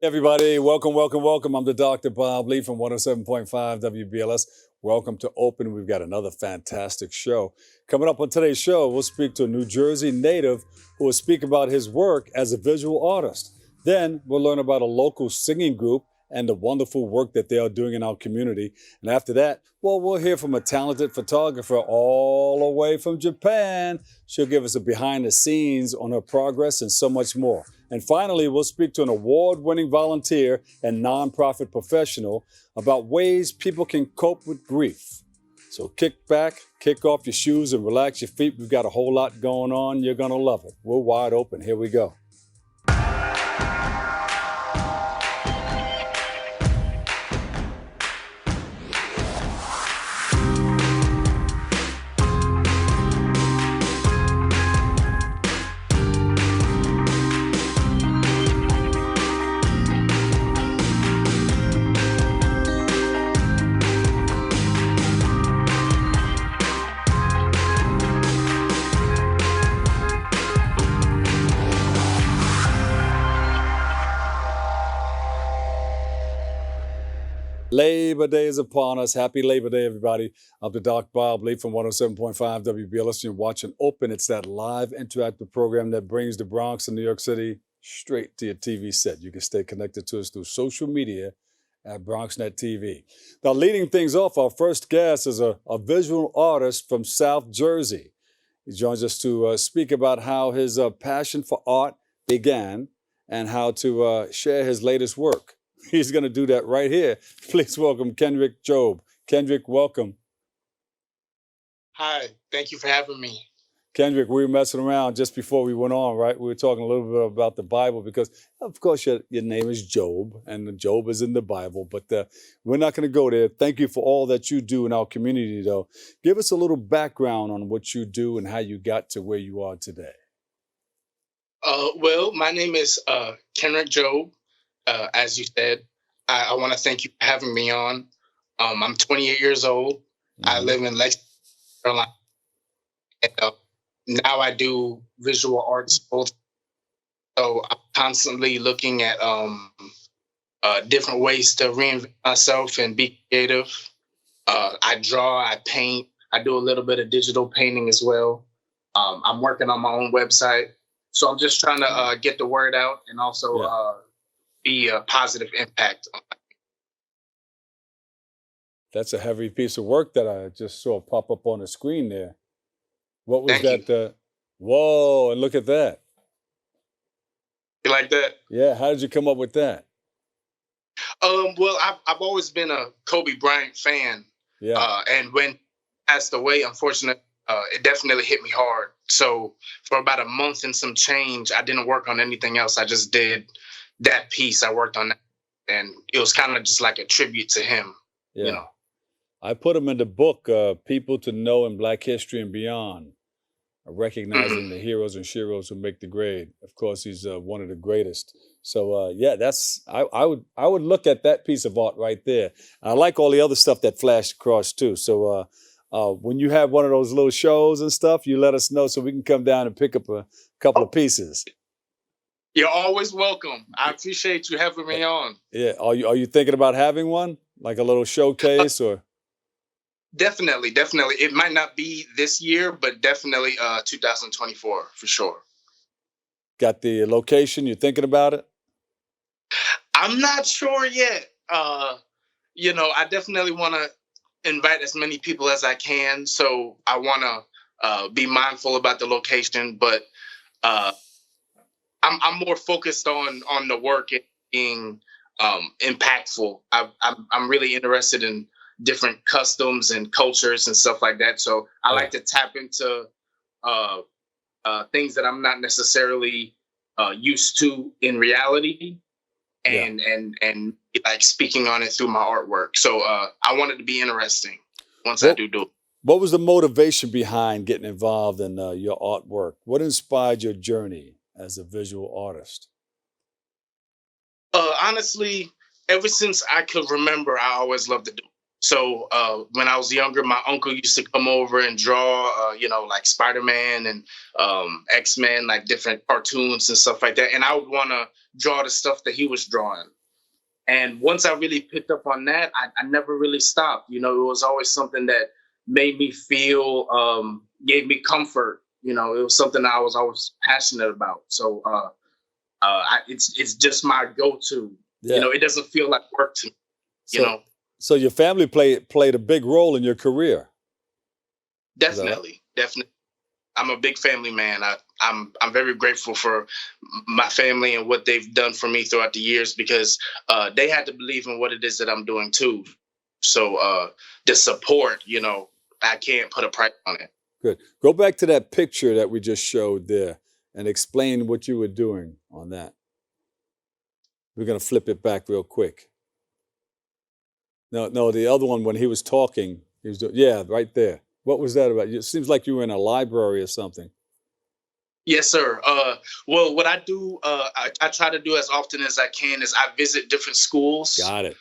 Everybody, welcome. I'm the Dr. Bob Lee from 107.5 WBLS. Welcome to Open. We've got another fantastic show. Coming up on today's show, we'll speak to a New Jersey native who will speak about his work as a visual artist. Then we'll learn about a local singing group and the wonderful work that they are doing in our community. And after that, well, we'll hear from a talented photographer all the way from Japan. She'll give us a behind the scenes on her progress and so much more. And finally, we'll speak to an award-winning volunteer and nonprofit professional about ways people can cope with grief. So kick back, kick off your shoes, and relax your feet. We've got a whole lot going on. You're going to love it. We're wide open. Here we go. Labor Day is upon us. Happy Labor Day, everybody. I'm the Doc Bob Lee from 107.5 WBLS. You're watching Open. It's that live interactive program that brings the Bronx and New York City straight to your TV set. You can stay connected to us through social media at BronxNet TV. Now, leading things off, our first guest is a visual artist from South Jersey. He joins us to speak about how his passion for art began and how to share his latest work. He's going to do that right here. Please welcome Kenrick Jobe. Kenrick, welcome. Hi, thank you for having me. Kenrick, we were messing around just before we went on, right? We were talking a little bit about the Bible because, of course, your name is Job, and Job is in the Bible, but we're not going to go there. Thank you for all that you do in our community, though. Give us a little background on what you do and how you got to where you are today. Well, my name is Kenrick Jobe. As you said, I want to thank you for having me on. I'm 28 years old. Mm-hmm. I live in Lexington, Carolina. And, now I do visual arts both. So I'm constantly looking at different ways to reinvent myself and be creative. I draw, I paint, I do a little bit of digital painting as well. I'm working on my own website. So I'm just trying to get the word out and also be a positive impact. That's a heavy piece of work that I just saw pop up on the screen there. What was that? Whoa, and look at that. You like that? Yeah, how did you come up with that? Well, I've always been a Kobe Bryant fan. Yeah. And when he passed away, unfortunately, it definitely hit me hard. So for about a month and some change, I didn't work on anything else. I just did that piece. I worked on that, and it was kind of just like a tribute to him. Yeah. You know, I put him in the book, People to Know in Black History and Beyond, recognizing the heroes and sheroes who make the grade. Of course, he's one of the greatest. So I would look at that piece of art right there. And I like all the other stuff that flashed across too. So when you have one of those little shows and stuff, you let us know so we can come down and pick up a couple of pieces. You're always welcome. I appreciate you having me on. Yeah. Are you thinking about having one, like a little showcase or? Definitely. It might not be this year, but definitely 2024 for sure. Got the location? You thinking about it? I'm not sure yet. I definitely want to invite as many people as I can. So I want to be mindful about the location, but I'm more focused on the work and being impactful. I'm really interested in different customs and cultures and stuff like that. So I like to tap into things that I'm not necessarily used to in reality, and like speaking on it through my artwork. So I want it to be interesting once I do it. What was the motivation behind getting involved in your artwork? What inspired your journey as a visual artist? Honestly, ever since I could remember, I always loved to do. So when I was younger, my uncle used to come over and draw, like Spider-Man and X-Men, like different cartoons and stuff like that. And I would want to draw the stuff that he was drawing. And once I really picked up on that, I never really stopped. It was always something that made me feel, gave me comfort. It was something I was always passionate about. So it's just my go-to. Yeah. It doesn't feel like work to me. So your family played a big role in your career. Definitely. I'm a big family man. I'm very grateful for my family and what they've done for me throughout the years, because they had to believe in what it is that I'm doing too. So the support, I can't put a price on it. Good. Go back to that picture that we just showed there and explain what you were doing on that. We're going to flip it back real quick. No, the other one, when he was talking, he was doing, yeah, right there. What was that about? It seems like you were in a library or something. Yes, sir. Well, what I do, I try to do as often as I can is I visit different schools. Got it.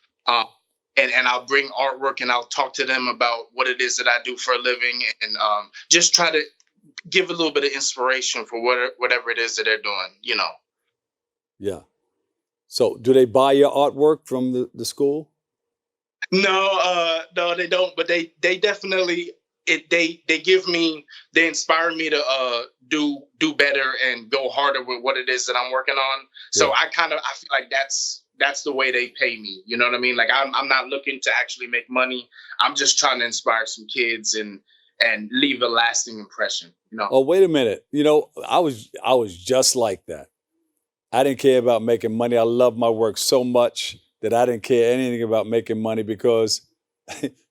And I'll bring artwork and I'll talk to them about what it is that I do for a living, and just try to give a little bit of inspiration for whatever it is that they're doing, Yeah. So do they buy your artwork from the school? No, they don't. But they definitely they inspire me to do better and go harder with what it is that I'm working on. So I feel like that's the way they pay me. You know what I mean? Like I'm not looking to actually make money. I'm just trying to inspire some kids and leave a lasting impression. Oh, wait a minute. I was just like that. I didn't care about making money. I love my work so much that I didn't care anything about making money, because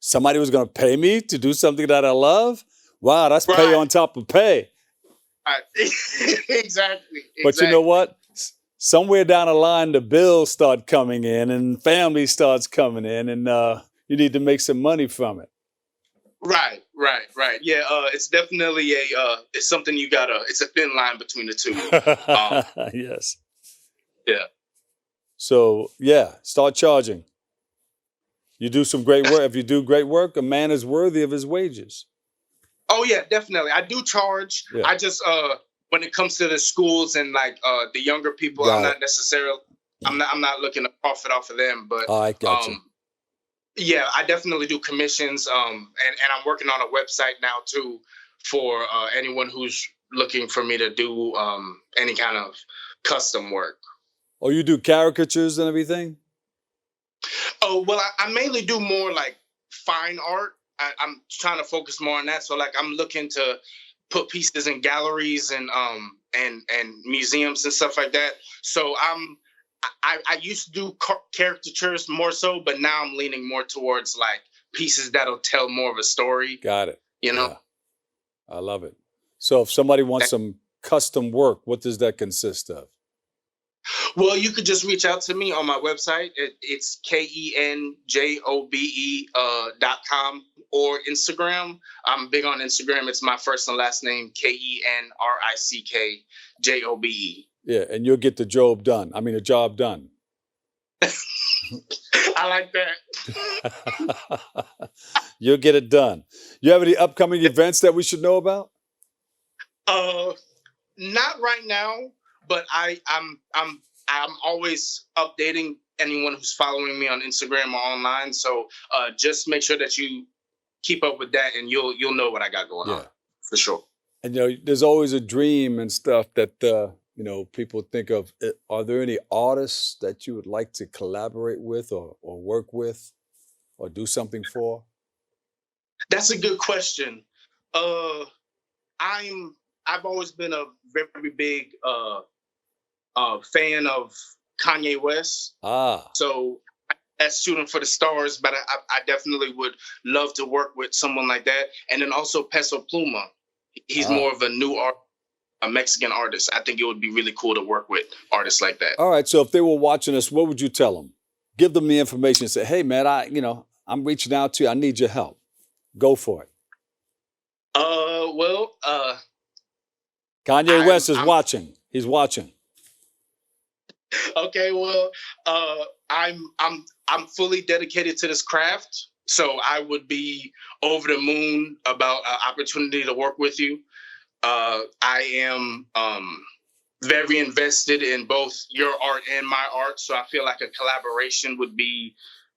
somebody was going to pay me to do something that I love. Wow, that's Right. pay on top of pay. Exactly. But you know what? Somewhere down the line, the bills start coming in and family starts coming in, and you need to make some money from it. Right. Yeah, it's definitely it's something it's a thin line between the two. Yes. Yeah. So, start charging. You do some great work. If you do great work, a man is worthy of his wages. Oh, yeah, definitely. I do charge. Yeah. I just, when it comes to the schools and like the younger people, I'm not looking to profit off of them. But I got you. Yeah, I definitely do commissions. And I'm working on a website now too for anyone who's looking for me to do any kind of custom work. Oh, you do caricatures and everything? Oh, well, I mainly do more like fine art. I'm trying to focus more on that. So like I'm looking to put pieces in galleries and museums and stuff like that. So I used to do caricatures more so, but now I'm leaning more towards like pieces that'll tell more of a story. Got it. Yeah. I love it. So if somebody wants some custom work, what does that consist of? Well, you could just reach out to me on my website. It's KenJobe.com or Instagram. I'm big on Instagram. It's my first and last name, KenrickJobe. Yeah, and you'll get the job done. The job done. I like that. You'll get it done. You have any upcoming events that we should know about? Not right now. But I'm always updating anyone who's following me on Instagram or online. So just make sure that you keep up with that, and you'll know what I got going on for sure. And there's always a dream and stuff that people think of. Are there any artists that you would like to collaborate with or work with or do something for? That's a good question. I've always been a very big fan of Kanye West. So that's shooting for the stars, but I definitely would love to work with someone like that. And then also Peso Pluma. He's more of a new a Mexican artist. I think it would be really cool to work with artists like that. All right. So if they were watching us, what would you tell them? Give them the information and say, hey, man, I'm reaching out to you. I need your help. Go for it. Kanye West is watching. He's watching. Okay, well, I'm fully dedicated to this craft. So I would be over the moon about an opportunity to work with you. I am very invested in both your art and my art, so I feel like a collaboration would be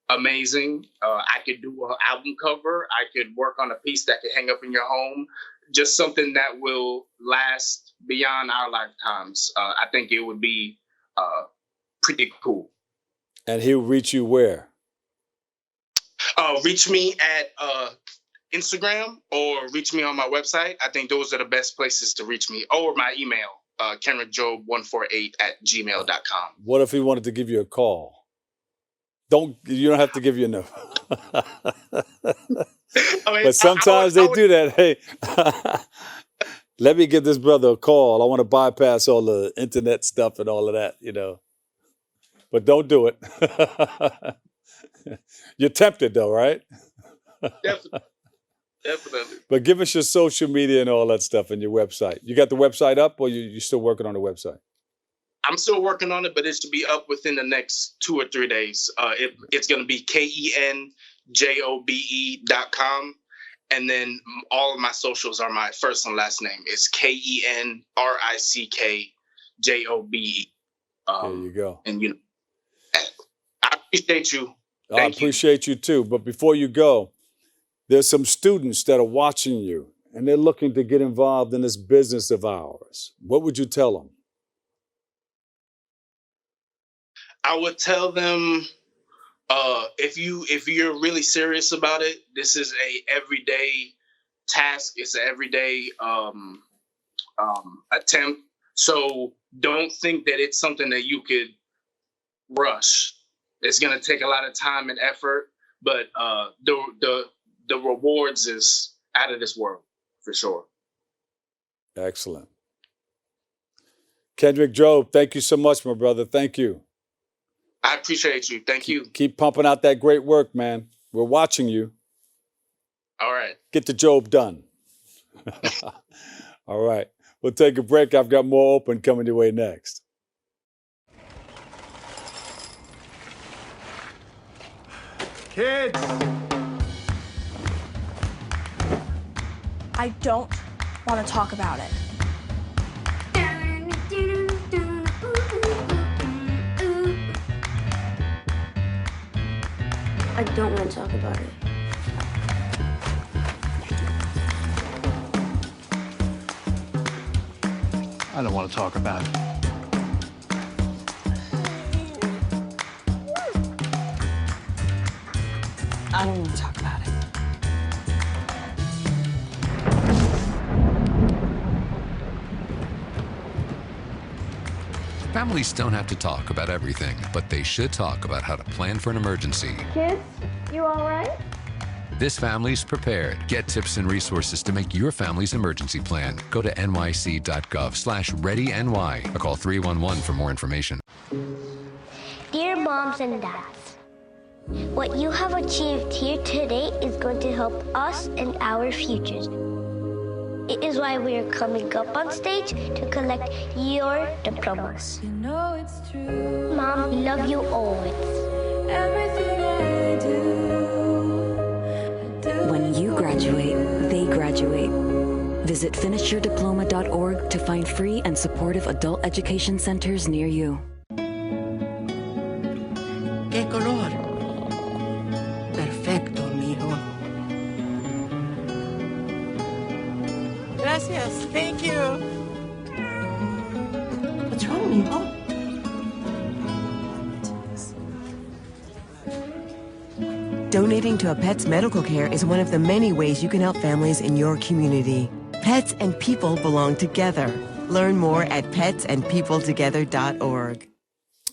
amazing. I could do an album cover. I could work on a piece that could hang up in your home. Just something that will last beyond our lifetimes. I think it would be pretty cool. And he'll reach you where? Reach me at Instagram or reach me on my website. I think those are the best places to reach me. Or my email, kenrickjobe148@gmail.com. What if he wanted to give you a call? You don't have to give your number. But sometimes they do that. Hey, let me give this brother a call. I want to bypass all the internet stuff and all of that, But don't do it. You're tempted though, right? Definitely. But give us your social media and all that stuff and your website. You got the website up, or you still working on the website? I'm still working on it, but it should be up within the next 2 or 3 days. It's going to be KENJOBE.com. And then all of my socials are my first and last name. It's KENRICKJOBE. There you go. And, I appreciate you. I appreciate you too. But before you go, there's some students that are watching you and they're looking to get involved in this business of ours. What would you tell them? I would tell them, if you're really serious about it, this is a everyday task. It's an everyday attempt. So don't think that it's something that you could rush. It's going to take a lot of time and effort, but the rewards is out of this world for sure. Excellent. Kenrick Jobe, thank you so much, my brother. Thank you. I appreciate you. Thank you. Keep pumping out that great work, man. We're watching you. All right. Get the job done. All right. We'll take a break. I've got more open coming your way next. Kids! I don't want to talk about it. I don't want to talk about it. I don't want to talk about it. I don't want to talk about it. Families don't have to talk about everything, but they should talk about how to plan for an emergency. Kids, you all right? This family's prepared. Get tips and resources to make your family's emergency plan. Go to nyc.gov/readyny or call 311 for more information. Dear moms and dads, what you have achieved here today is going to help us and our futures. It is why we are coming up on stage to collect your diplomas. You know it's true. Mom, we love you always. Everything I do. When you graduate, they graduate. Visit finishyourdiploma.org to find free and supportive adult education centers near you. ¿Qué color? Perfecto, mijo. Gracias. Thank you. What's wrong, mijo? Donating to a pet's medical care is one of the many ways you can help families in your community. Pets and people belong together. Learn more at petsandpeopletogether.org.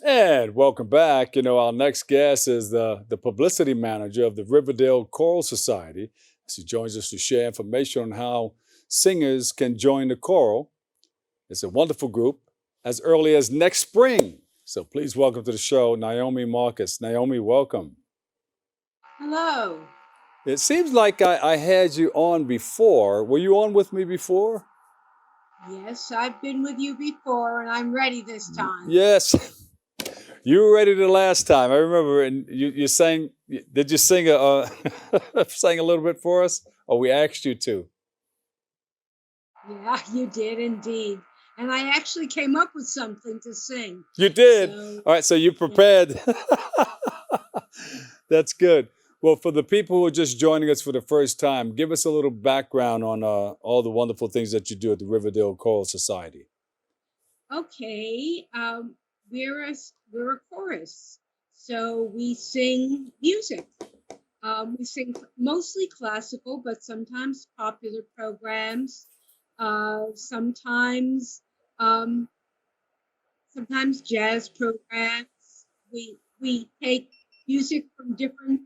And welcome back. Our next guest is the Publicity Manager of the Riverdale Choral Society. She joins us to share information on how singers can join the choral. It's a wonderful group as early as next spring. So please welcome to the show, Naomi Marcus. Naomi, welcome. Hello. It seems like I had you on before. Were you on with me before? Yes, I've been with you before, and I'm ready this time. Yes. You were ready the last time. I remember, and you sang. Did you sing sang a little bit for us, or we asked you to? Yeah, you did indeed. And I actually came up with something to sing. You did. So, All right, so you prepared. That's good. Well, for the people who are just joining us for the first time, give us a little background on all the wonderful things that you do at the Riverdale Choral Society. okay, we're a chorus, so we sing music. We sing mostly classical, but sometimes popular programs. Sometimes sometimes jazz programs. We take music from different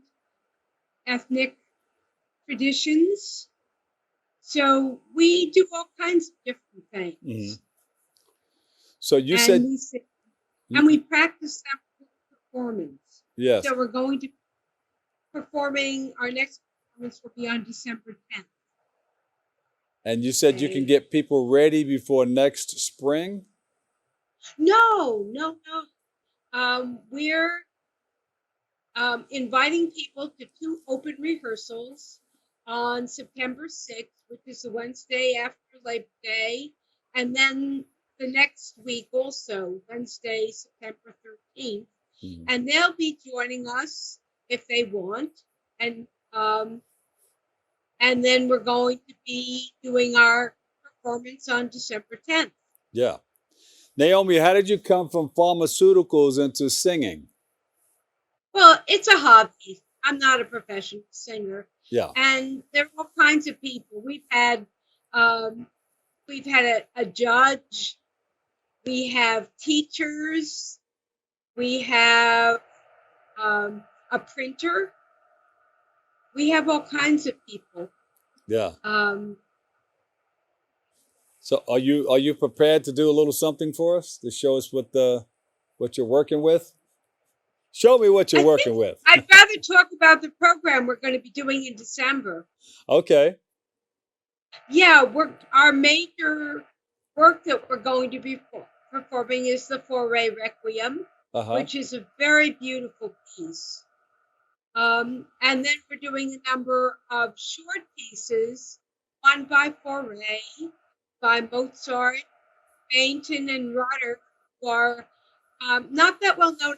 ethnic traditions. So we do all kinds of different things. Mhm. So you And said, we sing, and we practice that performance. yes, So we're going to performing, our next performance will be on December 10th. and you said you can get people ready before next spring? No. We're inviting people to 2 open rehearsals on September 6th, which is the Wednesday after Labor Day, and then the next week also, Wednesday, September 13th. Mhm. And they'll be joining us if they want. And then we're going to be doing our performance on December 10th. Yeah. Naomi, how did you come from pharmaceuticals into singing? Well, it's a hobby. I'm not a professional singer. Yeah. And there are all kinds of people. We've had a judge, we have teachers, we have a printer, we have all kinds of people. Yeah. So are you prepared to do a little something for us to show us what you're working with? Show me what you're working with. I'd rather talk about the program we're going to be doing in December. Okay. Yeah, our major work that we're going to be performing is the Foray Requiem, which is a very beautiful piece. And then we're doing a number of short pieces, one by Foray, by Mozart, Bainton, and Rodder, who are not that well known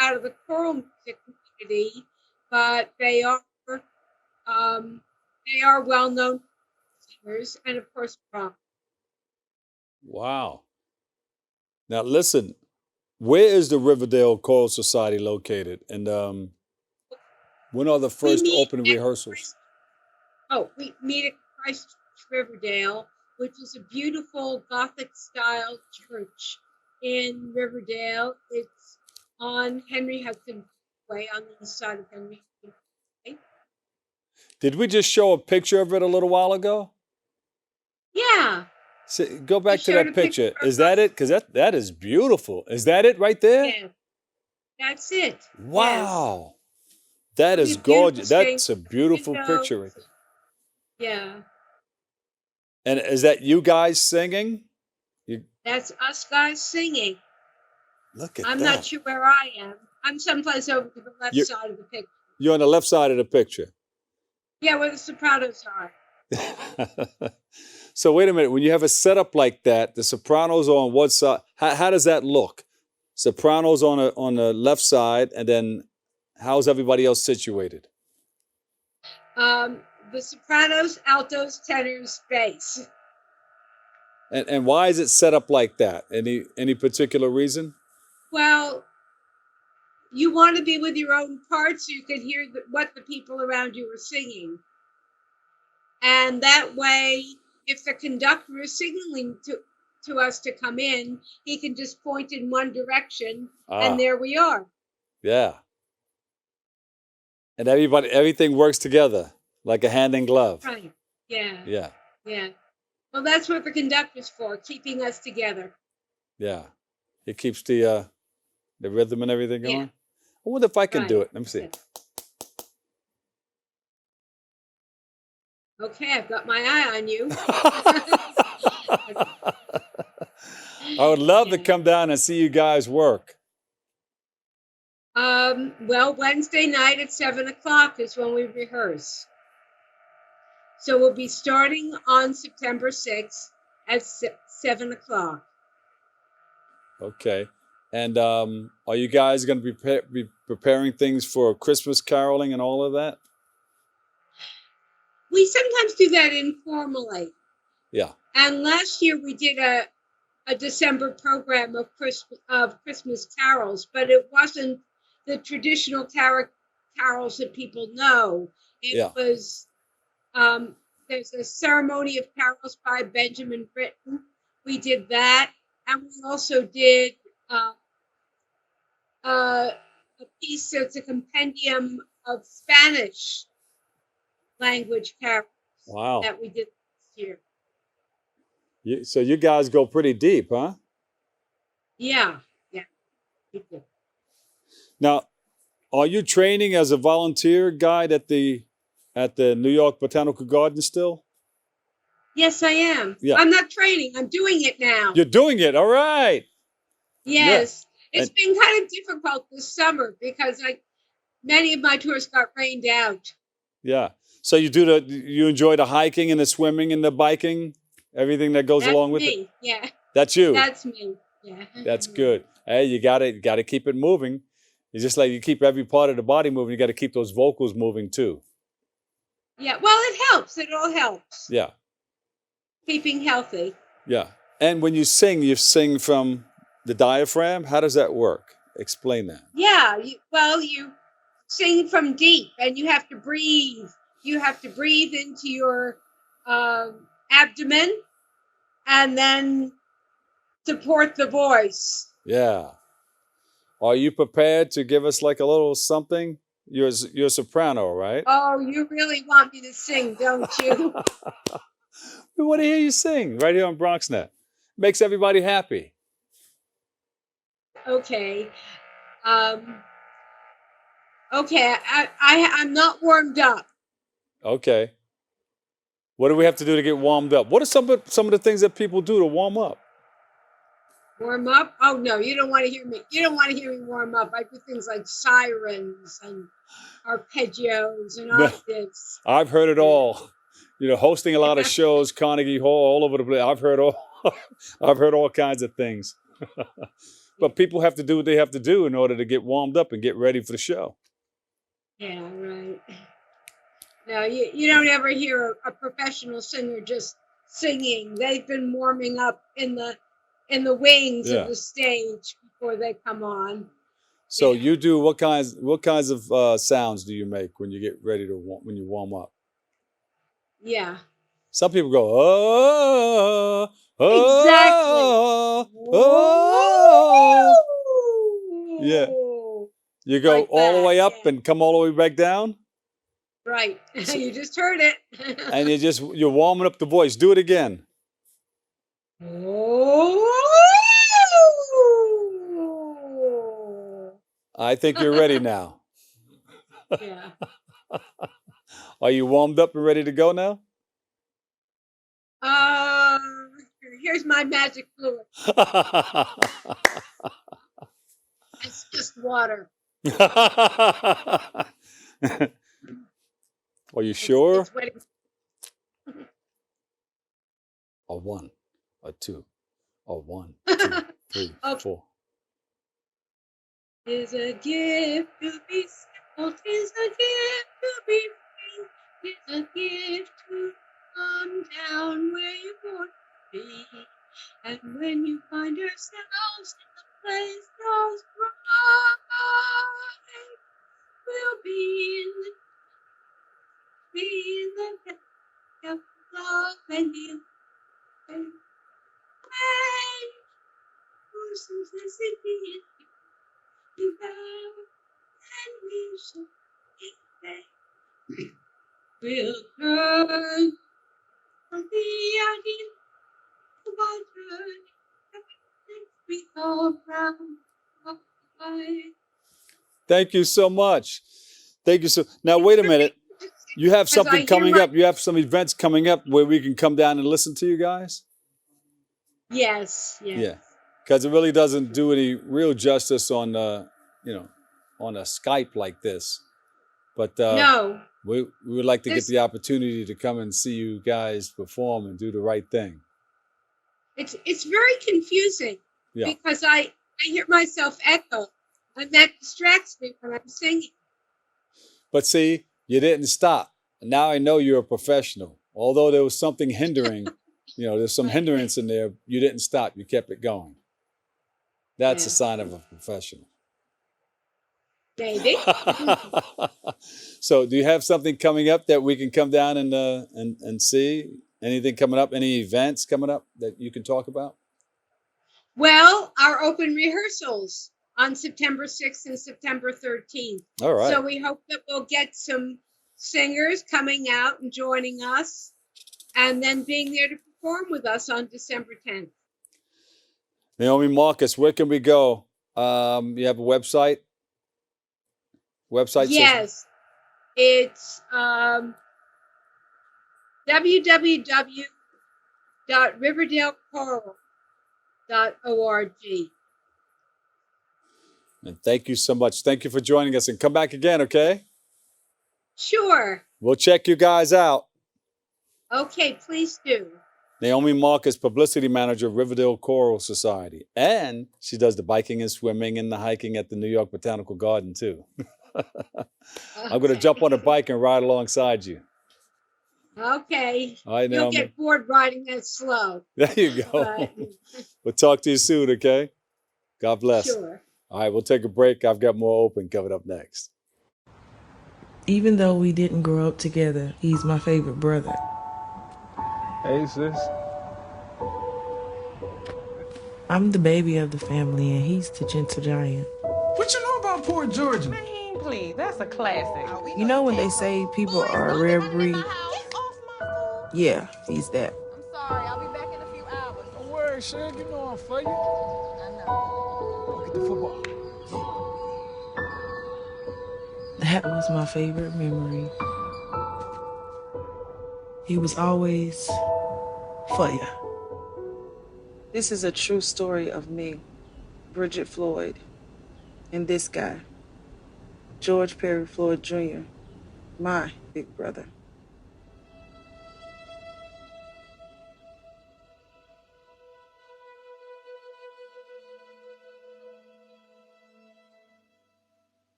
out of the choral music community, but they are well known singers, and of course, Brahms. Wow. Now listen, where is the Riverdale Choral Society located? And when are the first open rehearsals? We meet at Christ Riverdale, which is a beautiful Gothic style church in Riverdale. It's on Henry Hudson Way, on the east side of Henry Hudson Way. Did we just show a picture of it a little while ago? Yeah. Go back to that picture. Is that it? Because that is beautiful. Is that it right there? Yeah. That's it. Wow. Yes. That is gorgeous. That's a beautiful picture right there. Yeah. And is that you guys singing? That's us guys singing. Look at I'm that. not sure where I am. I'm someplace over to the left side of the picture. You're on the left side of the picture. Yeah, where the sopranos are. So wait a minute. When you have a setup like that, the sopranos are on what side? How does that look? Sopranos on the left side, and then how's everybody else situated? The sopranos, altos, tenors, bass. And why is it set up like that? Any particular reason? Well, you want to be with your own part so you can hear what the people around you are singing. And that way, if the conductor is signaling to us to come in, he can just point in one direction, and there we are. Yeah. And everything works together like a hand in glove. Right. Yeah. Yeah. Yeah. Well, that's what the conductor's for, keeping us together. Yeah. It keeps the rhythm and everything going. I wonder if I can do it. Let me see. Okay, I've got my eye on you. I would love to come down and see you guys work. Well, Wednesday night at 7 o'clock is when we rehearse. So we'll be starting on September 6th at 7 o'clock. Okay. And are you guys going to be preparing things for Christmas caroling and all of that? We sometimes do that informally. Yeah. And last year we did a December program of Christmas carols, but it wasn't the traditional carols that people know. It was there's a ceremony of carols by Benjamin Britten. We did that, and we also did a piece that's a compendium of Spanish language carols. Wow. That we did this year. So you guys go pretty deep, huh? Yeah, we do. Now, are you training as a volunteer guide at the New York Botanical Garden still? Yes, I am. Yeah. I'm not training. I'm doing it now. You're doing it. All right. Yes. Yeah. It's been kind of difficult this summer because many of my tours got rained out. Yeah. So you enjoy the hiking and the swimming and the biking, everything that goes along with it? Yeah. That's you. That's me. Yeah. That's good. Hey, you gotta keep it moving. It's just like you keep every part of the body moving, you gotta keep those vocals moving too. Yeah. Well, it helps. It all helps. Yeah. Keeping healthy. Yeah. And when you sing from the diaphragm. How does that work? Explain that. Yeah. You sing from deep, and you have to breathe. You have to breathe into your abdomen, and then support the voice. Yeah. Are you prepared to give us like a little something? You're a soprano, right? Oh, you really want me to sing, don't you? We want to hear you sing right here on BronxNet. Makes everybody happy. Okay. Okay, I'm not warmed up. Okay. What do we have to do to get warmed up? What are some of the things that people do to warm up? Warm up? Oh no, you don't want to hear me. You don't want to hear me warm up. I do things like sirens and arpeggios and octaves. I've heard it all. Hosting a lot of shows, Carnegie Hall, all over the place. I've heard all kinds of things. But people have to do what they have to do in order to get warmed up and get ready for the show. Yeah, right. No, you don't ever hear a professional singer just singing. They've been warming up in the wings of the stage before they come on. So you do what kinds of sounds do you make when you get ready when you warm up? Yeah. Some people go, oh, exactly. Oh. Yeah. You go like all the way up and come all the way back down? Right. You just heard it. And you're warming up the voice. Do it again. Oh. I think you're ready now. Yeah. Are you warmed up and ready to go now? Here's my magic fluid. It's just water. Are you sure? It's wetting. A 1, a 2, a 1, 2, 3, 4. Is a gift to be simple, is a gift to be free, is a gift to come down where you want to be. And when you find yourselves in the place most right, we'll be in the depth of love and healing. When simplicity is you bow, and we shall be there. We'll turn from the idea of our journey, we go round. Thank you so much. Thank you so. Now wait a minute. You have something coming up. You have some events coming up where we can come down and listen to you guys? Yes. Yeah. Because it really doesn't do any real justice on, on a Skype like this. But no, we would like to get the opportunity to come and see you guys perform and do the right thing. It's very confusing because I hear myself echo, and that distracts me when I'm singing. But see, you didn't stop. Now I know you're a professional. Although there was something hindering, there's some hindrance in there, you didn't stop. You kept it going. That's a sign of a professional. Maybe. So do you have something coming up that we can come down and see? Anything coming up? Any events coming up that you can talk about? Well, our open rehearsals on September 6th and September 13th. All right. So we hope that we'll get some singers coming out and joining us, and then being there to perform with us on December 10th. Naomi Marcus, where can we go? You have a website? Yes. It's www.riverdalechoral.org. And thank you so much. Thank you for joining us, and come back again, okay? Sure. We'll check you guys out. Okay, please do. Naomi Marcus, Publicity Manager, Riverdale Choral Society. And she does the biking and swimming and the hiking at the New York Botanical Garden, too. I'm going to jump on a bike and ride alongside you. Okay. All right, You'll Naomi. get bored riding that slow. There you go. We'll talk to you soon, okay? God bless. Sure. All right, we'll take a break. I've got more open coming up next. Even though we didn't grow up together, he's my favorite brother. Hey, sis. I'm the baby of the family, and he's the gentle giant. What you know about Poor Georgia? Man, please, that's a classic. You know when they say people are a rare breed? Yeah, he's that. I'm sorry, I'll be back in a few hours. Don't worry, Shug. You know I'm for you. I know. Go get the football. That was my favorite memory. He was always for you. This is a true story of me, Bridget Floyd, and this guy, George Perry Floyd Jr., my big brother.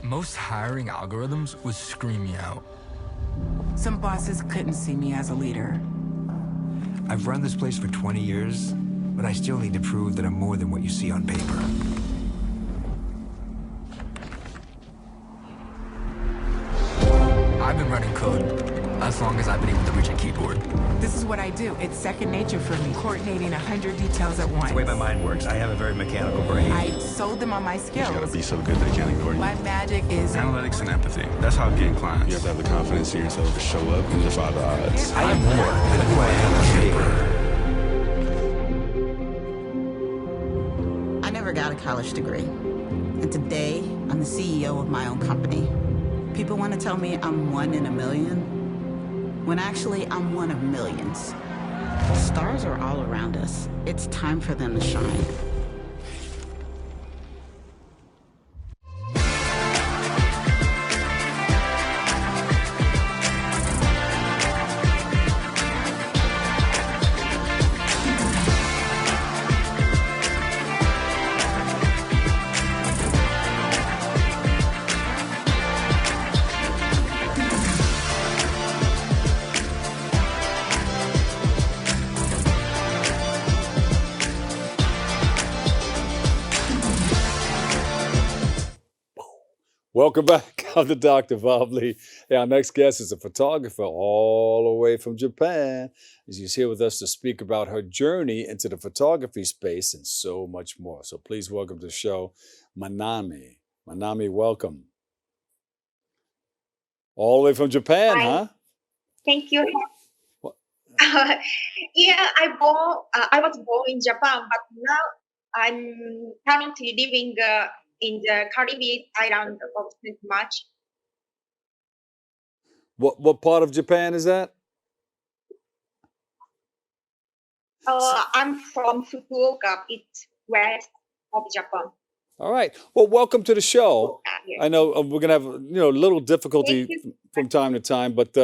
Most hiring algorithms would scream me out. Some bosses couldn't see me as a leader. I've run this place for 20 years, but I still need to prove that I'm more than what you see on paper. I've been running code as long as I've been able to reach a keyboard. This is what I do. It's second nature for me, coordinating 100 details at once. That's the way my mind works. I have a very mechanical brain. I sold them on my skills. You gotta be so good they can't ignore you. My magic is analytics and empathy. That's how I'm getting clients. You have to have the confidence in yourself to show up and defy the odds. I am more than who I am on paper. I never got a college degree. And today, I'm the CEO of my own company. People want to tell me I'm one in a million, when actually I'm one of millions. Stars are all around us. It's time for them to shine. Welcome back. I'm the Dr. Bob Lee. Our next guest is a photographer all the way from Japan. She's here with us to speak about her journey into the photography space and so much more. So please welcome to the show, Manami. Manami, welcome. All the way from Japan, huh? Thank you. Yeah, I was born in Japan, but now I'm currently living in the Caribbean island of St. March. What part of Japan is that? I'm from Fukuoka. It's west of Japan. All right. Well, welcome to the show. Yes. I know we're gonna have a little difficulty from time to time, but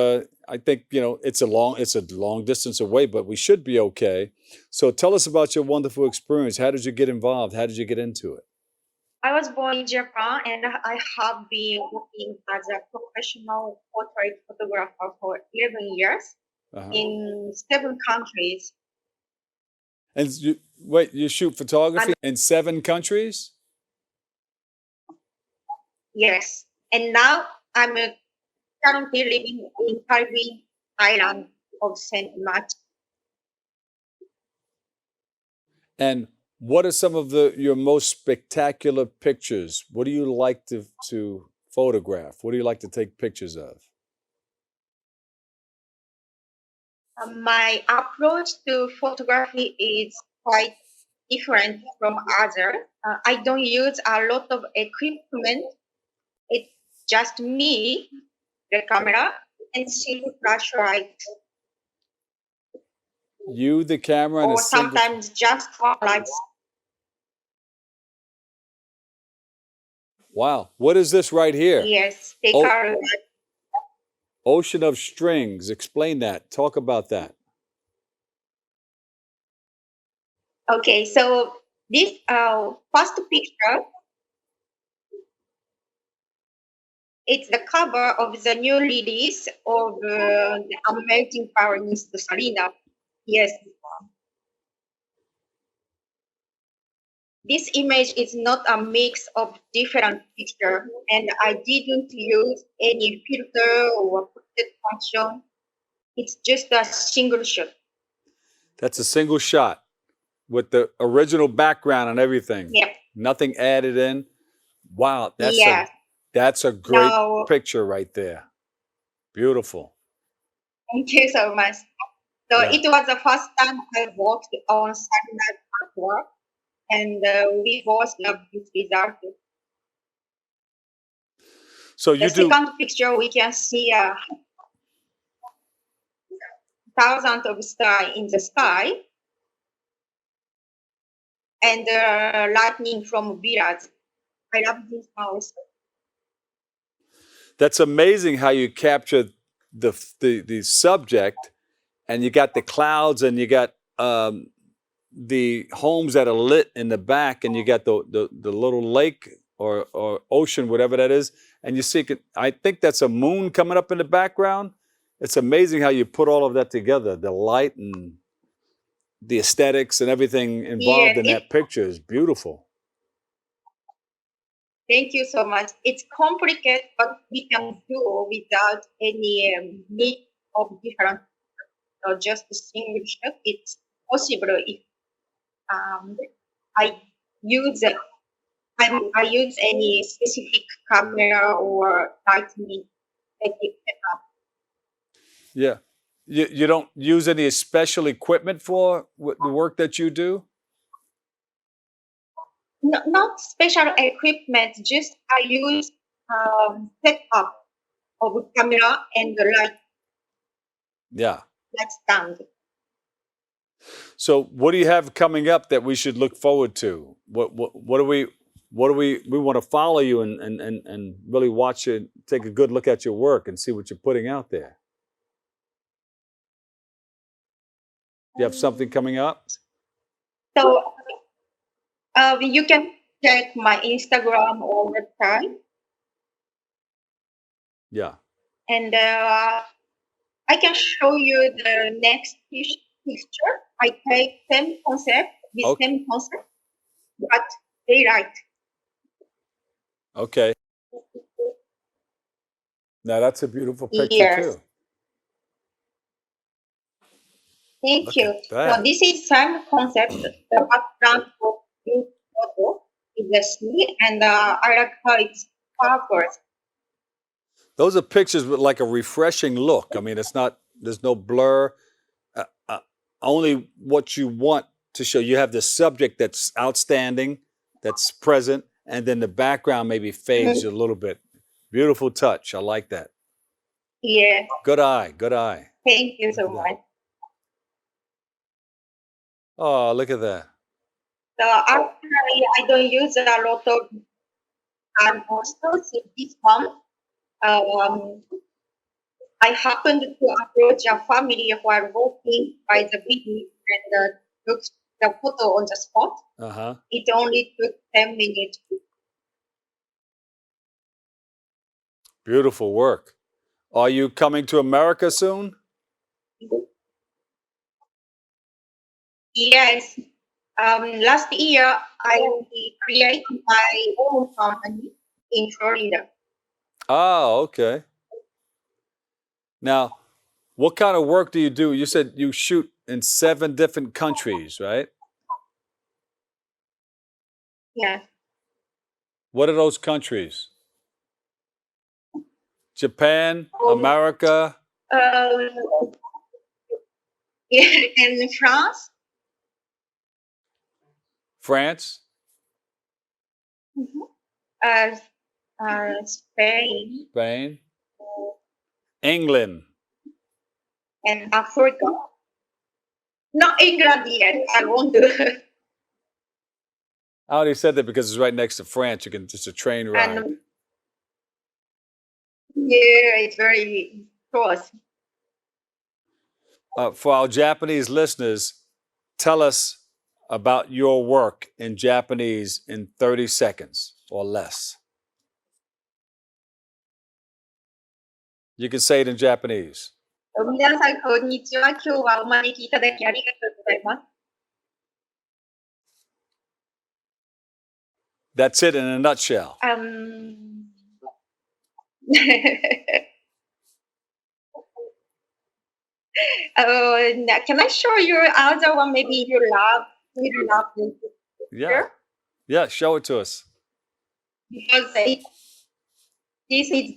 I think it's a long distance away, but we should be okay. So tell us about your wonderful experience. How did you get involved? How did you get into it? I was born in Japan, and I have been working as a professional portrait photographer for 11 years in 7 countries. And you shoot photography in 7 countries? Yes, and now I'm currently living in Caribbean island of Saint Martin. And what are some of your most spectacular pictures? What do you like to photograph? What do you like to take pictures of? My approach to photography is quite different from others. I don't use a lot of equipment. It's just me, the camera, and single flashlight. You, the camera, and or sometimes just lights. Wow. What is this right here? Yes, they are. Ocean of Strings. Explain that. Talk about that. Okay, so this first picture, it's the cover of the new release of the Amazing Paris Salina. Yes. This image is not a mix of different pictures, and I didn't use any filter or portrait function. It's just a single shot. That's a single shot with the original background and everything. Yep. Nothing added in. Wow, that's a great picture right there. Beautiful. Thank you so much. So it was the first time I worked on Salina's artwork, and we both love this result. So the second picture, we can see thousands of stars in the sky and lightning from villas. I love this house. That's amazing how you capture the subject, and you got the clouds, and you got the homes that are lit in the back, and you got the little lake or ocean, whatever that is, and you see, I think that's a moon coming up in the background. It's amazing how you put all of that together, the light and the aesthetics and everything involved in that picture is beautiful. Thank you so much. It's complicated, but we can do without any need of different, or just a single shot. It's possible if I use any specific camera or lighting setup. Yeah. You don't use any special equipment for the work that you do? No, not special equipment, just I use setup of camera and the light. Yeah. Light stand. So what do you have coming up that we should look forward to? What do we want to follow you and really watch you, take a good look at your work and see what you're putting out there? You have something coming up? So you can check my Instagram or website. Yeah. And I can show you the next picture. I take same concept, but daylight. Okay. Now that's a beautiful picture too. Thank you. So this is same concept. The background of this photo is the sea, and I like how it's powerful. Those are pictures with like a refreshing look. I mean, there's no blur. Only what you want to show. You have the subject that's outstanding, that's present, and then the background maybe fades a little bit. Beautiful touch. I like that. Yeah. Good eye. Good eye. Thank you so much. Oh, look at that. So actually, I don't use a lot of also so this month. I happened to approach a family who are walking by the beach and took the photo on the spot. It only took 10 minutes. Beautiful work. Are you coming to America soon? Yes. Last year, I created my own company in Florida. Oh, okay. Now, what kind of work do you do? You said you shoot in 7 different countries, right? Yeah. What are those countries? Japan, America? In France. France? Spain. Spain? England? And Africa. Not England yet. I want to. I already said that because it's right next to France. You can just a train ride. And, yeah, it's very close. For our Japanese listeners, tell us about your work in Japanese in 30 seconds or less. You can say it in Japanese. 皆さん、こんにちは。今日はお招きいただきありがとうございます。That's it in a nutshell. Can I show you other one? Maybe you love this. Yeah. Yeah, show it to us. Because this is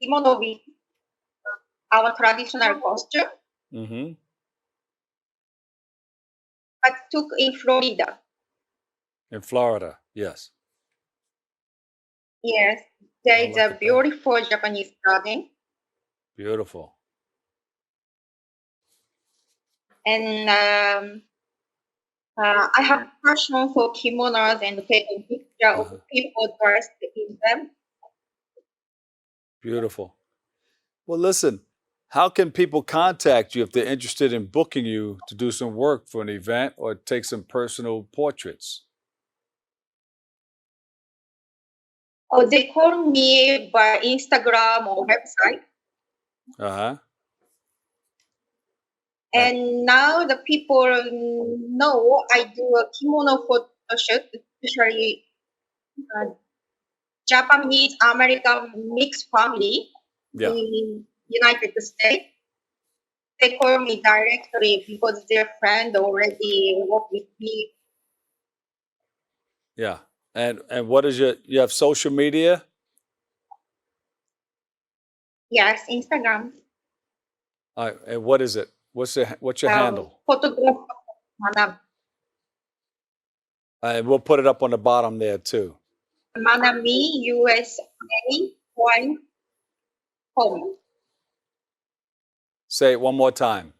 kimono with our traditional costume. Mm-hmm. But took in Florida. In Florida, yes. Yes, there is a beautiful Japanese garden. Beautiful. And I have passion for kimonos and taking pictures of people dressed in them. Beautiful. Well, listen, how can people contact you if they're interested in booking you to do some work for an event or take some personal portraits? Oh, they call me by Instagram or website. And now the people know I do a kimono photo shoot, especially Japanese American mixed family in United States. They call me directly because their friend already worked with me. Yeah. And what is you have social media? Yes, Instagram. All right, and what is it? What's your handle? Photographer Manami. And we'll put it up on the bottom there too. Manami USA.com. Say it one more time.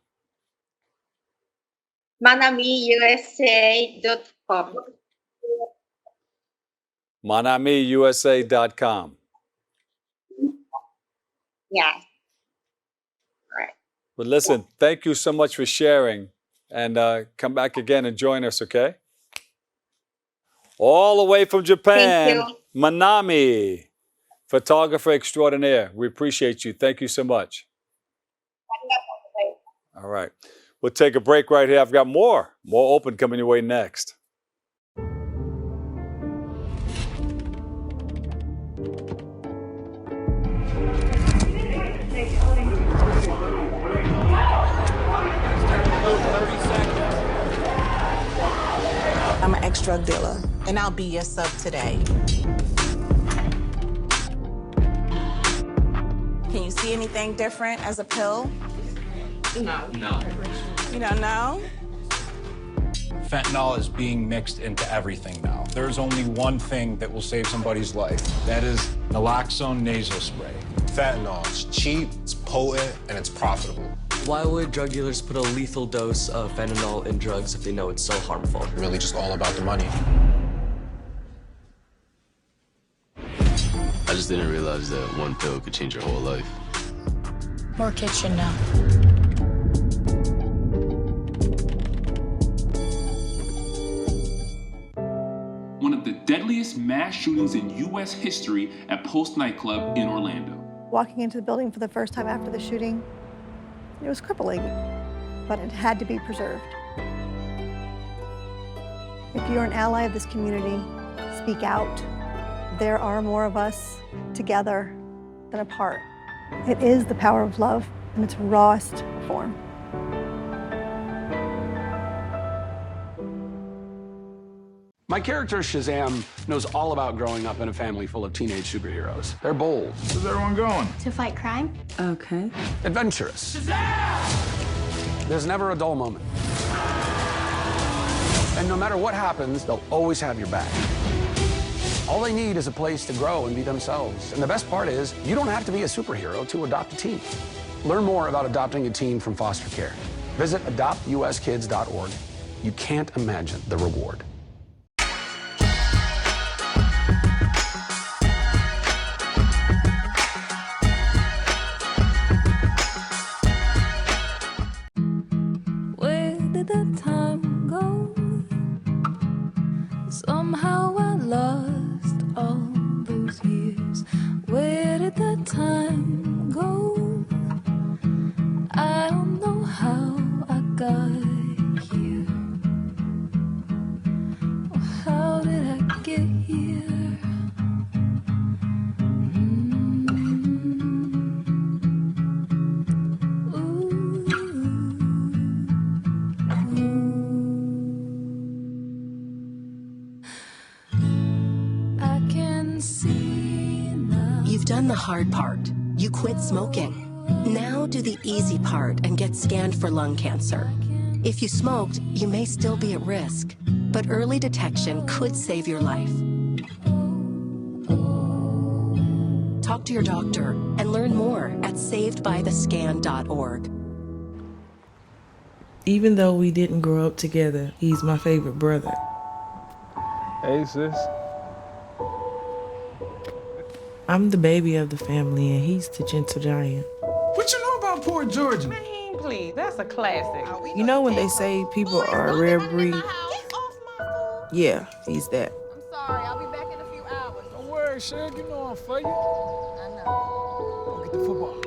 ManamiUSA.com. ManamiUSA.com. Yeah. Right. But listen, thank you so much for sharing, and come back again and join us, okay? All the way from Japan, Manami, photographer extraordinaire. We appreciate you. Thank you so much. All right. We'll take a break right here. I've got more open coming your way next. I'm an ex-drug dealer, and I'll be your sub today. Can you see anything different as a pill? No. You don't know? Fentanyl is being mixed into everything now. There's only one thing that will save somebody's life. That is naloxone nasal spray. Fentanyl, it's cheap, it's potent, and it's profitable. Why would drug dealers put a lethal dose of fentanyl in drugs if they know it's so harmful? Really just all about the money. I just didn't realize that one pill could change your whole life. More kitchen now. One of the deadliest mass shootings in U.S. history at Post nightclub in Orlando. Walking into the building for the first time after the shooting, it was crippling, but it had to be preserved. If you're an ally of this community, speak out. There are more of us together than apart. It is the power of love in its rawest form. My character, Shazam, knows all about growing up in a family full of teenage superheroes. They're bold. Where's everyone going? To fight crime? Okay. Adventurous. Shazam! There's never a dull moment. And no matter what happens, they'll always have your back. All they need is a place to grow and be themselves. And the best part is, you don't have to be a superhero to adopt a teen. Learn more about adopting a teen from foster care. Visit adoptuskids.org. You can't imagine the reward. Where did the time go? Somehow I lost all those years. Where did the time go? I don't know how I got here. Or how did I get here? I can see now. You've done the hard part. You quit smoking. Now do the easy part and get scanned for lung cancer. If you smoked, you may still be at risk, but early detection could save your life. Talk to your doctor and learn more at savedbythescan.org. Even though we didn't grow up together, he's my favorite brother. Hey, sis. I'm the baby of the family, and he's the gentle giant. What you know about poor Georgia? Man, please, that's a classic. You know when they say people are a rare breed? Yeah, he's that. I'm sorry, I'll be back in a few hours. Don't worry, Shug. You know I'm for you. I know. Go get the football.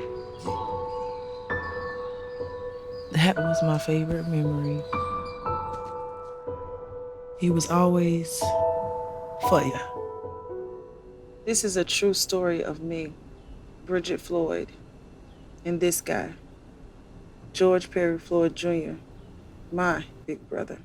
That was my favorite memory. He was always for you. This is a true story of me, Bridget Floyd, and this guy, George Perry Floyd Jr., my big brother.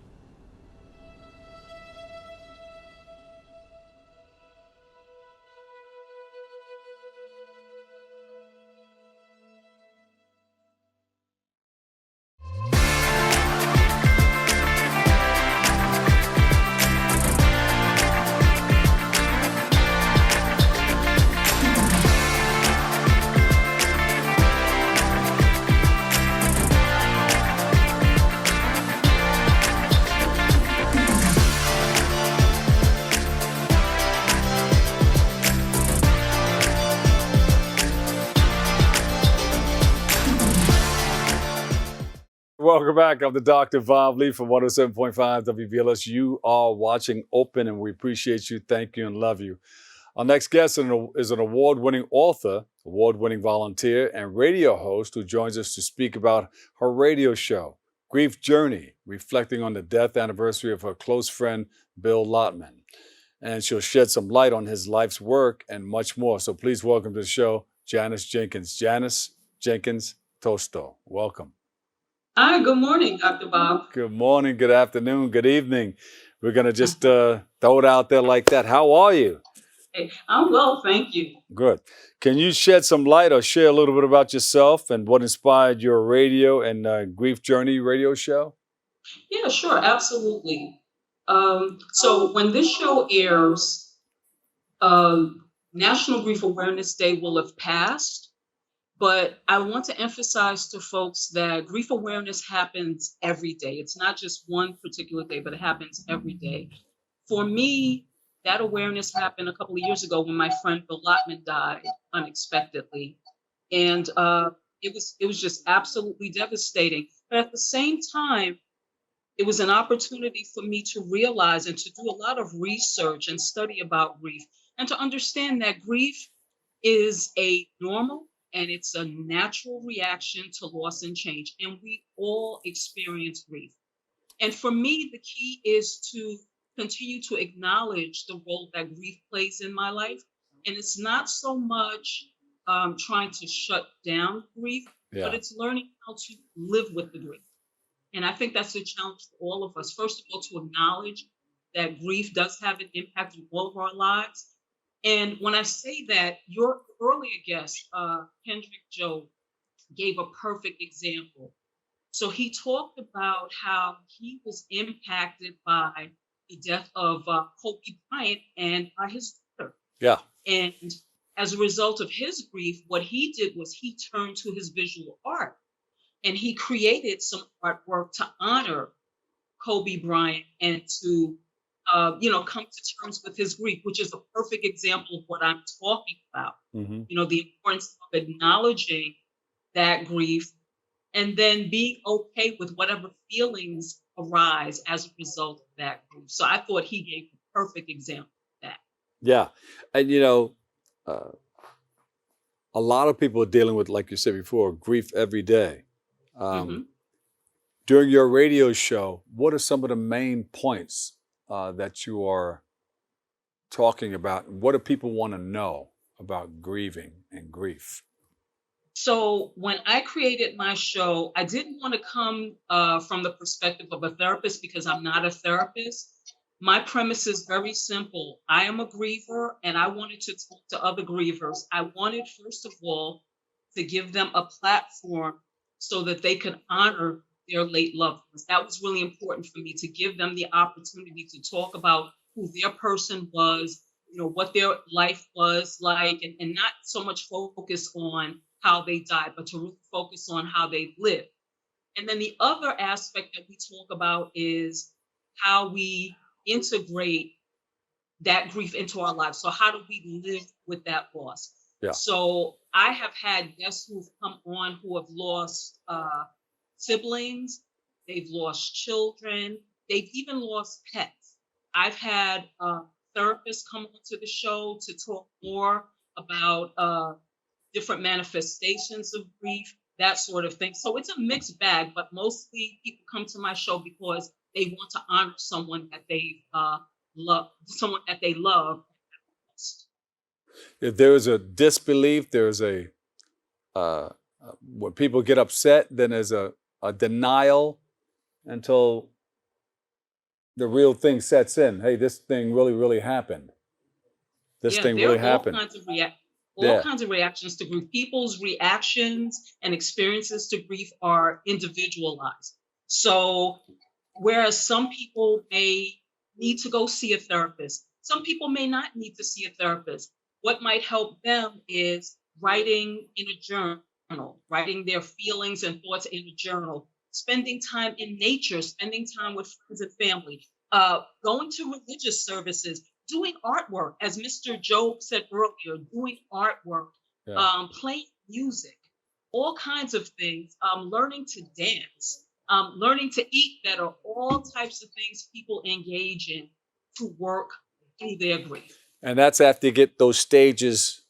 Welcome back. I'm the Dr. Bob Lee from 107.5 WBLS. You are watching Open, and we appreciate you, thank you, and love you. Our next guest is an award-winning author, award-winning volunteer, and radio host who joins us to speak about her radio show, Grief Journey, reflecting on the death anniversary of her close friend, Bill Lotmen. And she'll shed some light on his life's work and much more. So please welcome to the show, Janice Jenkins Tosto. Welcome. Hi, good morning, Dr. Bob. Good morning, good afternoon, good evening. We're going to just throw it out there like that. How are you? Hey, I'm well, thank you. Good. Can you shed some light or share a little bit about yourself and what inspired your radio and Grief Journey radio show? Yeah, sure, absolutely. So when this show airs, National Grief Awareness Day will have passed, But I want to emphasize to folks that grief awareness happens every day. It's not just one particular day, but it happens every day. For me, that awareness happened a couple of years ago when my friend Bill Lotmen died unexpectedly. And it was just absolutely devastating. But at the same time, it was an opportunity for me to realize and to do a lot of research and study about grief and to understand that grief is a normal and it's a natural reaction to loss and change. And we all experience grief. And for me, the key is to continue to acknowledge the role that grief plays in my life. And it's not so much trying to shut down grief, but it's learning how to live with the grief. And I think that's a challenge for all of us. First of all, to acknowledge that grief does have an impact on all of our lives. And when I say that, your earlier guest, Kenrick Jobe, gave a perfect example. So he talked about how he was impacted by the death of Kobe Bryant and by his daughter. Yeah. And as a result of his grief, what he did was he turned to his visual art and he created some artwork to honor Kobe Bryant and to come to terms with his grief, which is a perfect example of what I'm talking about. Mm-hmm. You know, the importance of acknowledging that grief and then being okay with whatever feelings arise as a result of that grief. So I thought he gave a perfect example of that. Yeah. And, a lot of people are dealing with, like you said before, grief every day. During your radio show, what are some of the main points that you are talking about? What do people want to know about grieving and grief? So when I created my show, I didn't want to come from the perspective of a therapist because I'm not a therapist. My premise is very simple. I am a griever and I wanted to talk to other grievers. I wanted, first of all, to give them a platform so that they could honor their late loved ones. That was really important for me, to give them the opportunity to talk about who their person was, what their life was like, and not so much focus on how they died, but to really focus on how they lived. And then the other aspect that we talk about is how we integrate that grief into our lives. So how do we live with that loss? Yeah. So I have had guests who've come on who have lost siblings, they've lost children, they've even lost pets. I've had therapists come onto the show to talk more about different manifestations of grief, that sort of thing. So it's a mixed bag, but mostly people come to my show because they want to honor someone that they love, someone that they love. If there is a disbelief, there's a when people get upset, then there's a denial until the real thing sets in. Hey, this thing really, really happened. This thing really happened. All kinds of reactions to grief. People's reactions and experiences to grief are individualized. So whereas some people may need to go see a therapist, some people may not need to see a therapist. What might help them is writing in a journal, writing their feelings and thoughts in a journal, spending time in nature, spending time with friends and family, going to religious services, doing artwork, as Mr. Jobe said earlier, doing artwork, playing music, all kinds of things, learning to dance, learning to eat better, all types of things people engage in to work through their grief. And that's after you get those stages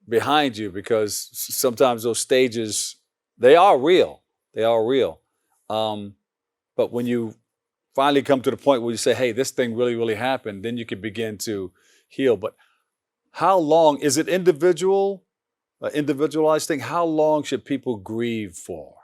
behind you, because sometimes those stages, they are real. They are real. But when you finally come to the point where you say, hey, this thing really, really happened, then you can begin to heal. But how long, is it individualized thing? How long should people grieve for?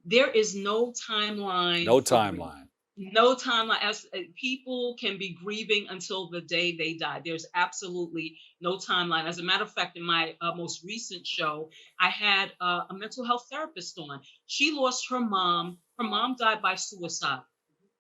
There is no timeline. No timeline. No timeline. As people can be grieving until the day they die. There's absolutely no timeline. As a matter of fact, in my most recent show, I had a mental health therapist on. She lost her mom. Her mom died by suicide.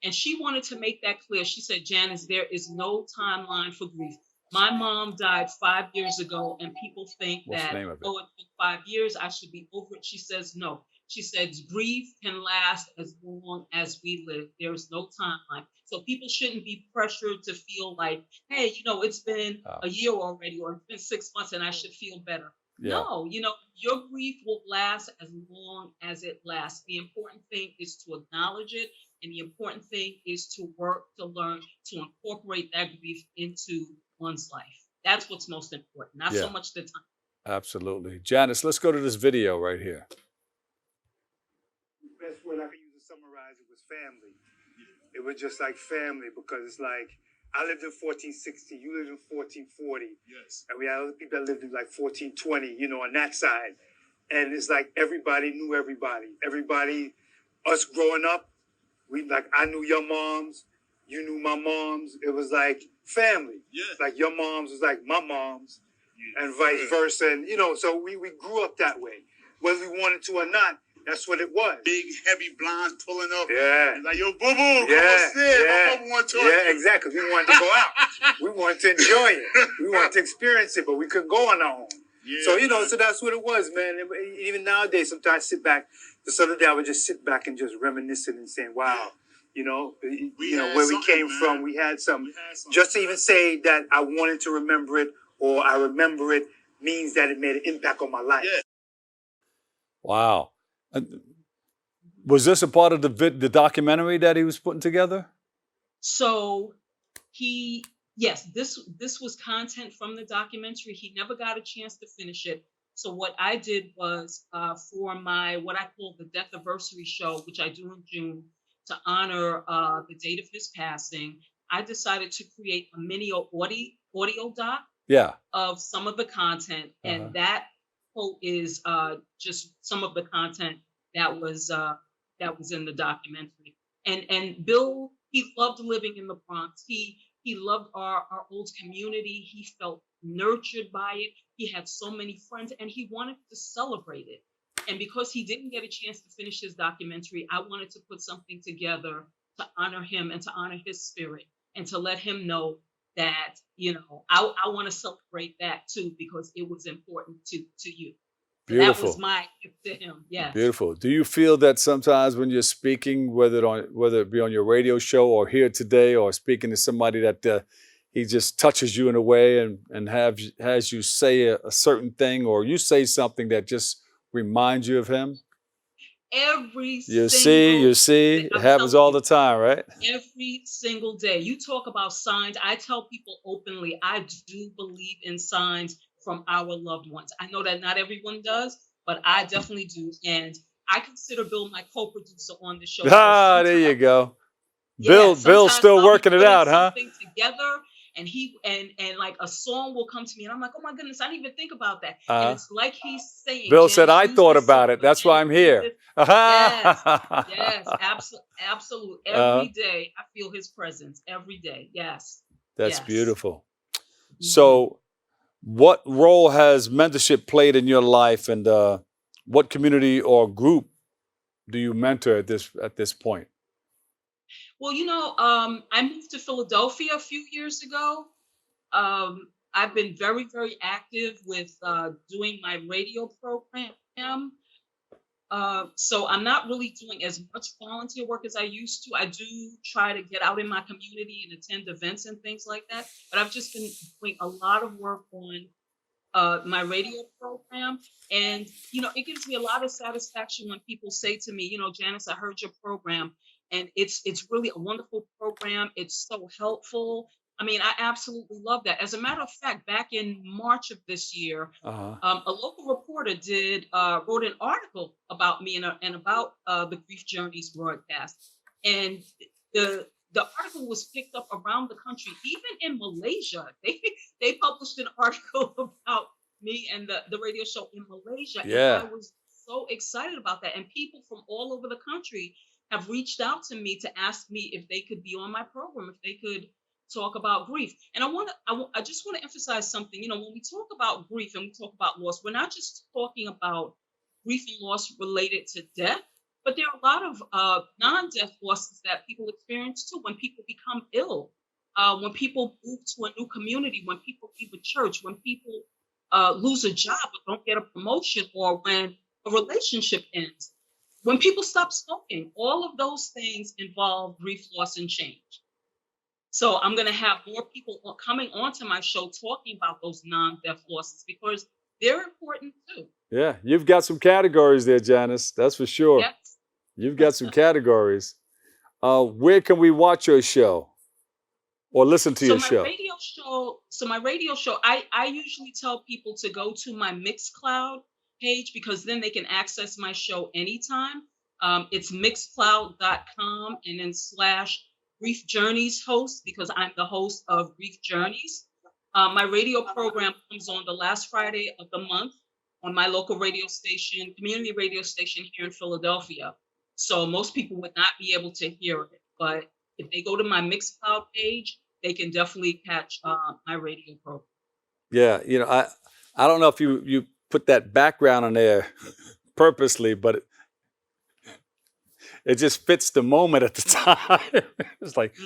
And she wanted to make that clear. She said, Janice, there is no timeline for grief. My mom died 5 years ago, and people think What's the that, name of it? oh, it took 5 years, I should be over it. She says no. She says grief can last as long as we live. There is no timeline. So people shouldn't be pressured to feel like, hey, it's been a year already, or it's been 6 months and I should feel better. Yeah. No, your grief will last as long as it lasts. The important thing is to acknowledge it. And the important thing is to work to learn to incorporate that grief into one's life. That's what's most important, not so much the time. Absolutely. Janice, let's go to this video right here. The best word I can use to summarize it was family. It was just like family, because it's like, I lived in 1460, you lived in 1440. Yes. And we had other people that lived in like 1420, on that side. And it's like everybody knew everybody. Everybody, us growing up, I knew your moms, you knew my moms. It was like family. Yeah. Like your moms was like my moms, and vice versa. And so we grew up that way. Whether we wanted to or not, that's what it was. Big, heavy blondes pulling up. Yeah. Like, yo, boo-boo, come on, sit. My mama want to talk to you. Yeah, exactly. We wanted to go out. We wanted to enjoy it. We wanted to experience it, but we couldn't go on our own. Yeah, so, so that's what it was, man. Even nowadays, sometimes I sit back. This other day, I would just sit back and just reminiscing and saying, wow, where we came from. We had something. Just to even say that I wanted to remember it, or I remember it, means that it made an impact on my life. Yeah. Wow. Was this a part of the documentary that he was putting together? So yes, this was content from the documentary. He never got a chance to finish it. So what I did was for my, what I call the Death Anniversary show, which I do in June, to honor the date of his passing, I decided to create a mini audio doc of some of the content. And that quote is just some of the content that was in the documentary. And Bill, he loved living in the Bronx. He loved our old community. He felt nurtured by it. He had so many friends, and he wanted to celebrate it. And because he didn't get a chance to finish his documentary, I wanted to put something together to honor him and to honor his spirit, and to let him know that, I want to celebrate that too, because it was important to you. Beautiful. That was my gift to him. Yes. Beautiful. Do you feel that sometimes when you're speaking, whether it be on your radio show or here today, or speaking to somebody, that he just touches you in a way and has you say a certain thing, or you say something that just reminds you of him? You see, it happens all the time, right? Every single day. You talk about signs. I tell people openly, I do believe in signs from our loved ones. I know that not everyone does, but I definitely do. And I consider Bill my co-producer on the show. There you go. Bill's still working it out, huh? Together, and and like a song will come to me, and I'm like, oh my goodness, I didn't even think about that. And it's like he's saying, Bill said, I thought about it. That's why I'm here. Yes, absolutely. Every day I feel his presence. Every day. Yes. That's beautiful. So what role has mentorship played in your life, and what community or group do you mentor at this point? Well, I moved to Philadelphia a few years ago. I've been very, very active with doing my radio program. So I'm not really doing as much volunteer work as I used to. I do try to get out in my community and attend events and things like that. But I've just been doing a lot of work on my radio program. And, it gives me a lot of satisfaction when people say to me, Janice, I heard your program, and it's really a wonderful program. It's so helpful. I mean, I absolutely love that. As a matter of fact, back in March of this year, a local reporter wrote an article about me and about the Grief Journeys broadcast. And the article was picked up around the country, even in Malaysia. They published an article about me and the radio show in Malaysia. Yeah. And I was so excited about that. And people from all over the country have reached out to me to ask me if they could be on my program, if they could talk about grief. And I just want to emphasize something. When we talk about grief and we talk about loss, we're not just talking about grief and loss related to death, but there are a lot of non-death losses that people experience too when people become ill. when people move to a new community, when people leave a church, when people lose a job or don't get a promotion, or when a relationship ends, when people stop smoking. All of those things involve grief, loss, and change. So I'm going to have more people coming onto my show talking about those non-death losses because they're important too. Yeah, you've got some categories there, Janice. That's for sure. Yes. You've got some categories. Where can we watch your show or listen to your show? My radio show, I usually tell people to go to my Mixcloud page because then they can access my show anytime. It's mixcloud.com and then /Grief Journeys host because I'm the host of Grief Journeys. My radio program comes on the last Friday of the month on my local radio station, community radio station here in Philadelphia. So most people would not be able to hear it, but if they go to my Mixcloud page, they can definitely catch my radio program. Yeah, you know, I don't know if you put that background on there purposely, but it just fits the moment at the time. It's like,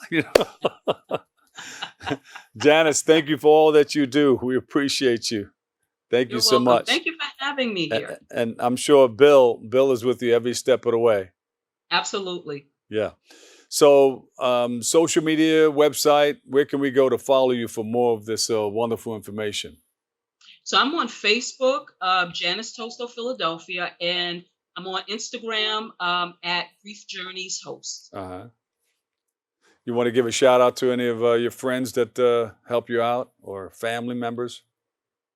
you know. Janice, thank you for all that you do. We appreciate you. Thank you so much. Thank you for having me here. And I'm sure Bill is with you every step of the way. Absolutely. Yeah. So social media, website, where can we go to follow you for more of this wonderful information? So I'm on Facebook, Janice Tosto Philadelphia, and I'm on Instagram at Grief Journeys Host. You want to give a shout out to any of your friends that help you out or family members?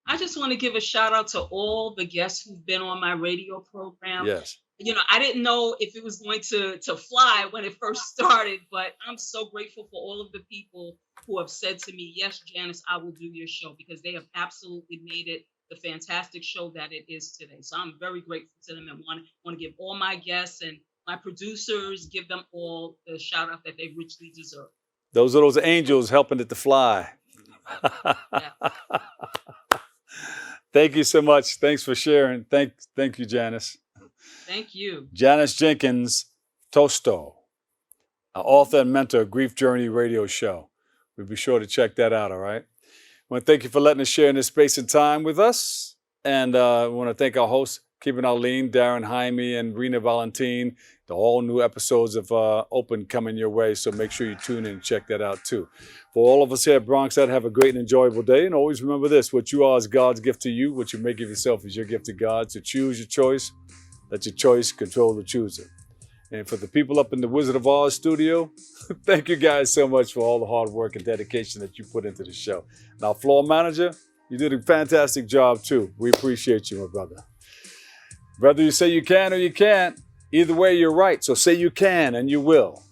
I just want to give a shout out to all the guests who've been on my radio program. Yes. You know, I didn't know if it was going to fly when it first started, but I'm so grateful for all of the people who have said to me, yes, Janice, I will do your show, because they have absolutely made it the fantastic show that it is today. So I'm very grateful to them and want to give all my guests and my producers, give them all the shout out that they richly deserve. Those are those angels helping it to fly. Thank you so much. Thanks for sharing. Thank you, Janice. Thank you. Janice Jenkins Tosto, author and mentor of Grief Journey Radio Show. We'll be sure to check that out, all right? I want to thank you for letting us share in this space and time with us. And I want to thank our hosts, Kevin Arlene, Darren Jaime, and Rena Valentin. The all new episodes of Open coming your way, so make sure you tune in and check that out too. For all of us here at Bronx, have a great and enjoyable day. And always remember this, what you are is God's gift to you. What you make of yourself is your gift to God. So choose your choice. Let your choice control the chooser. And for the people up in the Wizard of Oz studio, thank you guys so much for all the hard work and dedication that you put into the show. Now, floor manager, you did a fantastic job too. We appreciate you, my brother. Whether you say you can or you can't, either way, you're right. So say you can and you will.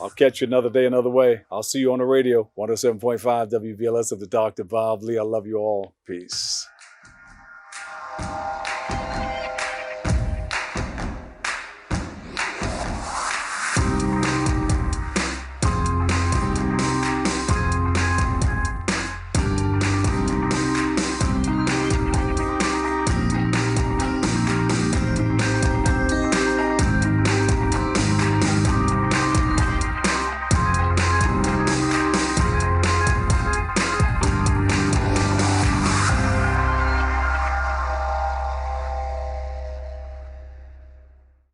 I'll catch you another day, another way. I'll see you on the radio, 107.5 WVLS of the Dr. Bob Lee. I love you all. Peace.